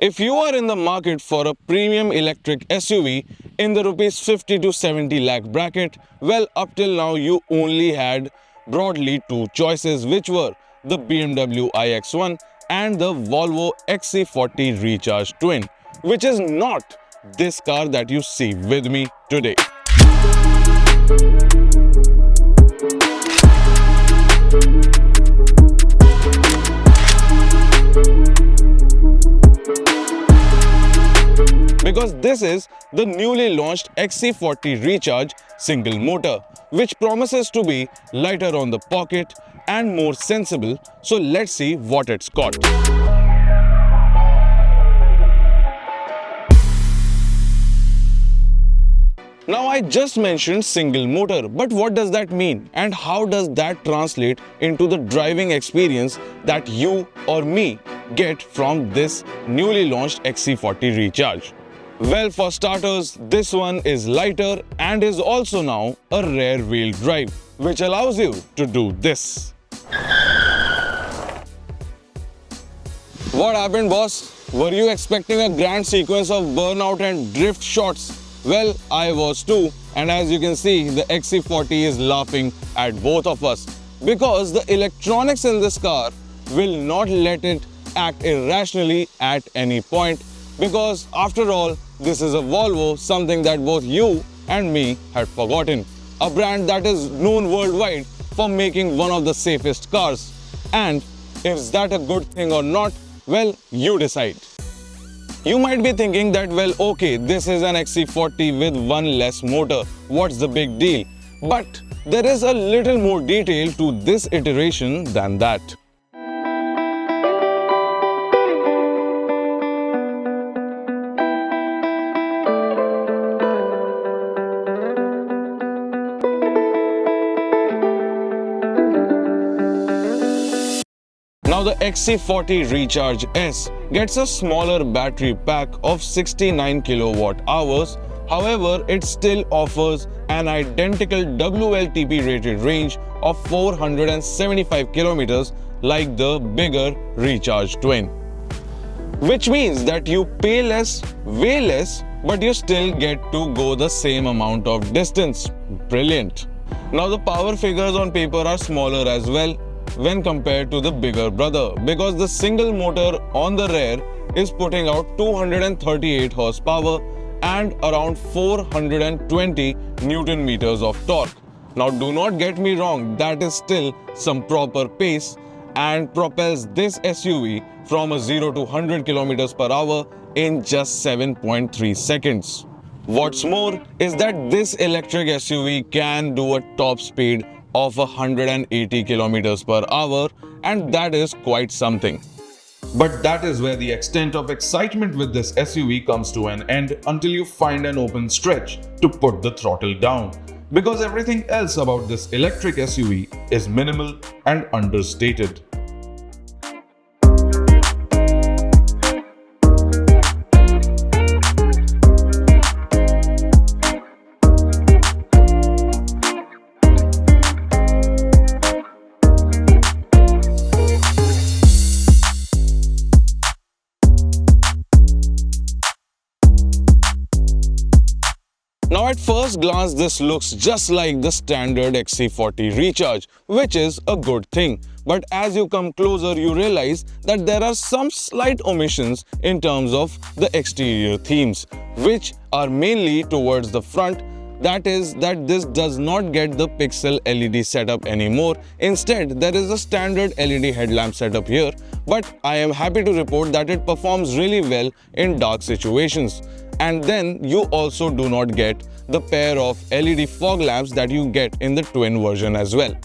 If you are in the market for a premium electric SUV in the rupees 50 to 70 lakh bracket, well, up till now you only had broadly two choices, which were the BMW iX1 and the Volvo XC40 Recharge Twin, which is not this car that you see with me today. Because this is the newly launched XC40 Recharge single motor, which promises to be lighter on the pocket and more sensible. So let's see what it's got. Now I just mentioned single motor, but what does that mean and how does that translate into the driving experience that you or me get from this newly launched XC40 Recharge? Well, for starters, this one is lighter and is also now a rear wheel drive, which allows you to do this. What happened, boss? Were you expecting a grand sequence of burnout and drift shots? Well, I was too, and as you can see, the XC40 is laughing at both of us because the electronics in this car will not let it act irrationally at any point, because after all, this is a Volvo, something that both you and me had forgotten. A brand that is known worldwide for making one of the safest cars. And is that a good thing or not? Well, you decide. You might be thinking that, well, okay, this is an XC40 with one less motor. What's the big deal? But there is a little more detail to this iteration than that. Now the XC40 Recharge S gets a smaller battery pack of 69 kilowatt hours. However, it still offers an identical WLTP rated range of 475 kilometers like the bigger Recharge Twin. Which means that you pay less, way less, but you still get to go the same amount of distance. Brilliant. Now the power figures on paper are smaller as well when compared to the bigger brother, because the single motor on the rear is putting out 238 horsepower and around 420 Newton meters of torque. Now do not get me wrong, that is still some proper pace and propels this SUV from a 0 to 100 kilometers per hour in just 7.3 seconds. What's more is that this electric SUV can do a top speed of 180 kilometers per hour, and that is quite something. But that is where the extent of excitement with this SUV comes to an end until you find an open stretch to put the throttle down. Because everything else about this electric SUV is minimal and understated. Now at first glance, this looks just like the standard XC40 Recharge, which is a good thing. But as you come closer, you realize that there are some slight omissions in terms of the exterior themes, which are mainly towards the front. That is that this does not get the pixel LED setup anymore. Instead, there is a standard LED headlamp setup here, but I am happy to report that it performs really well in dark situations. And then you also do not get the pair of LED fog lamps that you get in the twin version as well.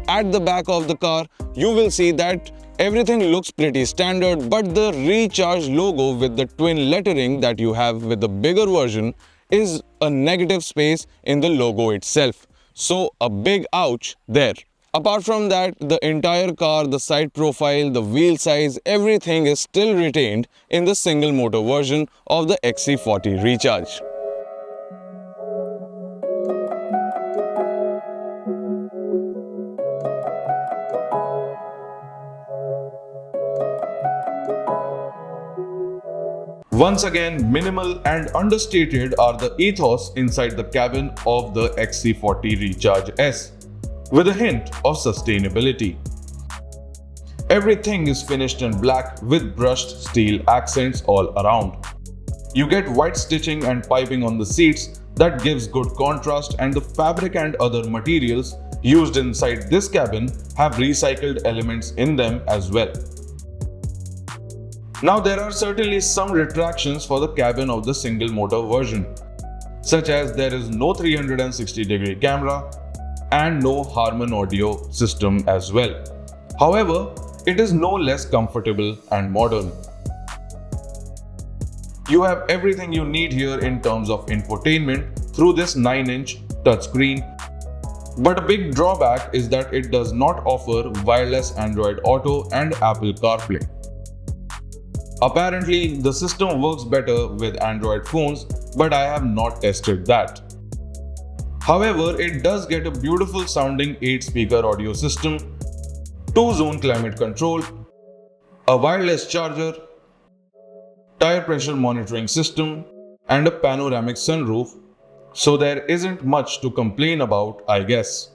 At the back of the car, you will see that everything looks pretty standard, but the Recharge logo with the twin lettering that you have with the bigger version is a negative space in the logo itself. So a big ouch there. Apart from that, the entire car, the side profile, the wheel size, everything is still retained in the single motor version of the XC40 Recharge. Once again, minimal and understated are the ethos inside the cabin of the XC40 Recharge S, with a hint of sustainability. Everything is finished in black with brushed steel accents all around. You get white stitching and piping on the seats that gives good contrast, and the fabric and other materials used inside this cabin have recycled elements in them as well. Now there are certainly some retractions for the cabin of the single motor version, such as there is no 360-degree camera and no Harman audio system as well. However, it is no less comfortable and modern. You have everything you need here in terms of infotainment through this 9-inch touchscreen. But a big drawback is that it does not offer wireless Android Auto and Apple CarPlay. Apparently, the system works better with Android phones, but I have not tested that. However, it does get a beautiful sounding 8-speaker audio system, 2-zone climate control, a wireless charger, tire pressure monitoring system, and a panoramic sunroof, so there isn't much to complain about, I guess.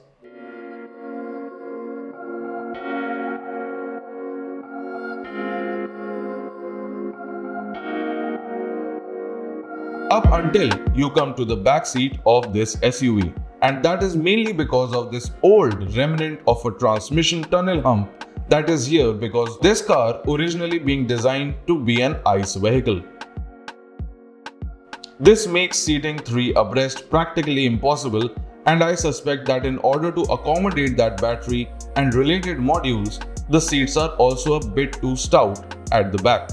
Up until you come to the back seat of this SUV, and that is mainly because of this old remnant of a transmission tunnel hump that is here, because this car originally being designed to be an ICE vehicle. This makes seating 3 abreast practically impossible, and I suspect that in order to accommodate that battery and related modules, the seats are also a bit too stout at the back.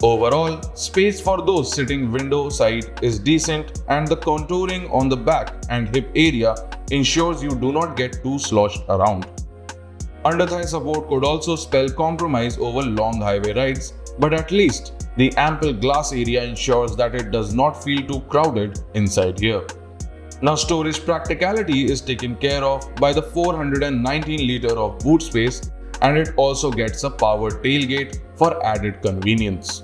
Overall, space for those sitting window side is decent, and the contouring on the back and hip area ensures you do not get too sloshed around. Under-thigh support could also spell compromise over long highway rides, but at least the ample glass area ensures that it does not feel too crowded inside here. Now, storage practicality is taken care of by the 419 litre of boot space, and it also gets a power tailgate for added convenience.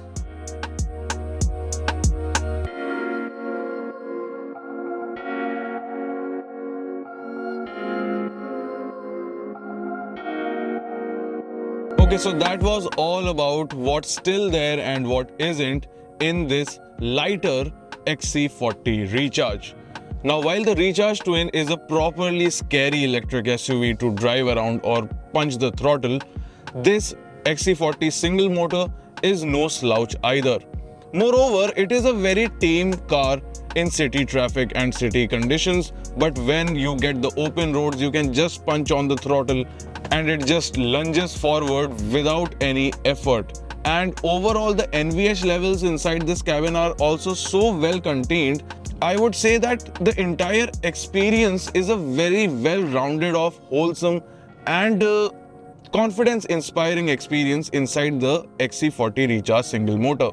Okay, so that was all about what's still there and what isn't in this lighter XC40 Recharge. Now, while the Recharge Twin is a properly scary electric SUV to drive around or punch the throttle, this XC40 single motor is no slouch either. Moreover, it is a very tame car in city traffic and city conditions, but when you get the open roads, you can just punch on the throttle and it just lunges forward without any effort. And overall, the NVH levels inside this cabin are also so well contained. I would say that the entire experience is a very well-rounded off, wholesome and confidence-inspiring experience inside the XC40 Recharge single motor.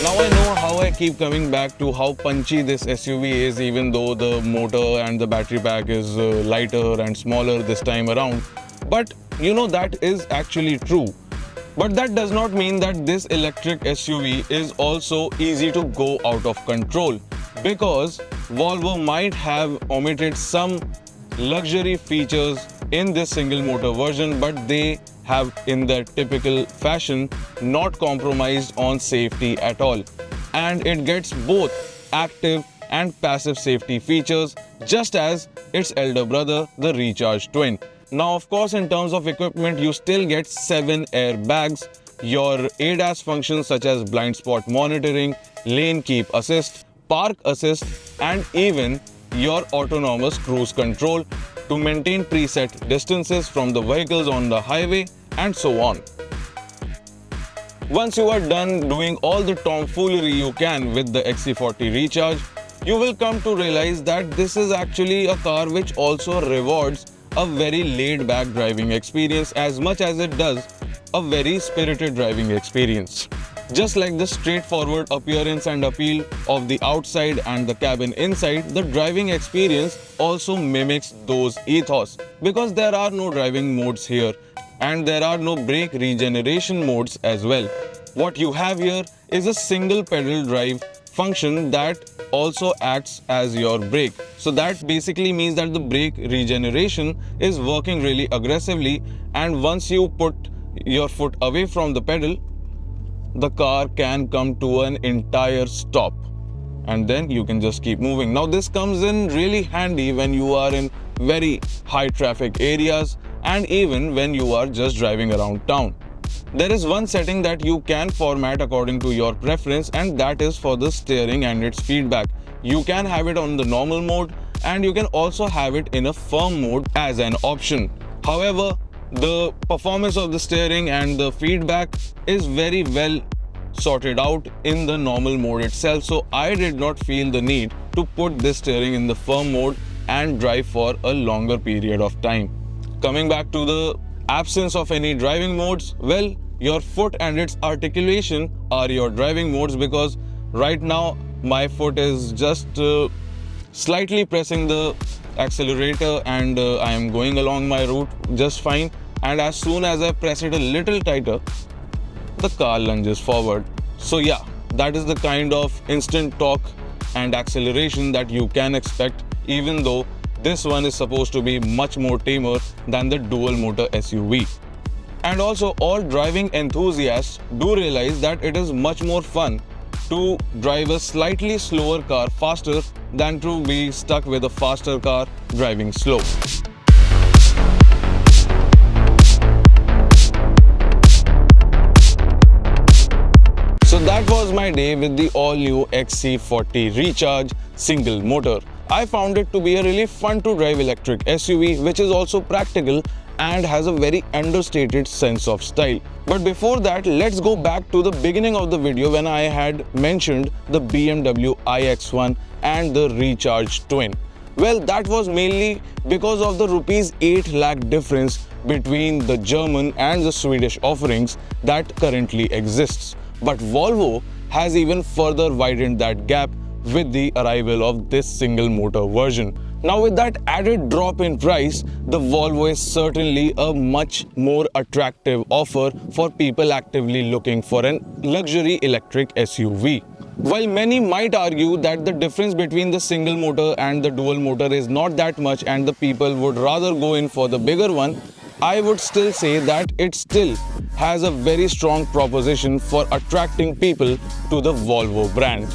Now I know how I keep coming back to how punchy this SUV is, even though the motor and the battery pack is lighter and smaller this time around. But you know, that is actually true. But that does not mean that this electric SUV is also easy to go out of control, because Volvo might have omitted some luxury features in this single motor version, but they have, in their typical fashion, not compromised on safety at all. And it gets both active and passive safety features, just as its elder brother, the Recharge Twin. Now, of course, in terms of equipment, you still get 7 airbags, your ADAS functions such as blind spot monitoring, lane keep assist, park assist, and even your autonomous cruise control to maintain preset distances from the vehicles on the highway, and so on. Once you are done doing all the tomfoolery you can with the XC40 Recharge, you will come to realize that this is actually a car which also rewards a very laid-back driving experience as much as it does a very spirited driving experience. Just like the straightforward appearance and appeal of the outside and the cabin inside, the driving experience also mimics those ethos because there are no driving modes here and there are no brake regeneration modes as well. What you have here is a single pedal drive function that also acts as your brake. So that basically means that the brake regeneration is working really aggressively, and once you put your foot away from the pedal, the car can come to an entire stop and then you can just keep moving. Now this comes in really handy when you are in very high traffic areas and even when you are just driving around town. There is one setting that you can format according to your preference, and that is for the steering and its feedback. You can have it on the normal mode and you can also have it in a firm mode as an option. However, the performance of the steering and the feedback is very well sorted out in the normal mode itself, so I did not feel the need to put this steering in the firm mode and drive for a longer period of time. Coming back to the absence of any driving modes, well, your foot and its articulation are your driving modes, because right now my foot is just slightly pressing the accelerator and I am going along my route just fine, and as soon as I press it a little tighter, the car lunges forward. So yeah, that is the kind of instant torque and acceleration that you can expect, even though this one is supposed to be much more tamer than the dual motor SUV. And also, all driving enthusiasts do realize that it is much more fun to drive a slightly slower car faster than to be stuck with a faster car driving slow. So that was my day with the all-new XC40 Recharge single motor. I found it to be a really fun to drive electric SUV, which is also practical and has a very understated sense of style. But before that, let's go back to the beginning of the video when I had mentioned the BMW iX1 and the Recharge Twin. Well, that was mainly because of the rupees 8 lakh difference between the German and the Swedish offerings that currently exists. But Volvo has even further widened that gap with the arrival of this single motor version. Now with that added drop in price, the Volvo is certainly a much more attractive offer for people actively looking for an luxury electric SUV. While many might argue that the difference between the single motor and the dual motor is not that much and the people would rather go in for the bigger one, I would still say that it still has a very strong proposition for attracting people to the Volvo brand.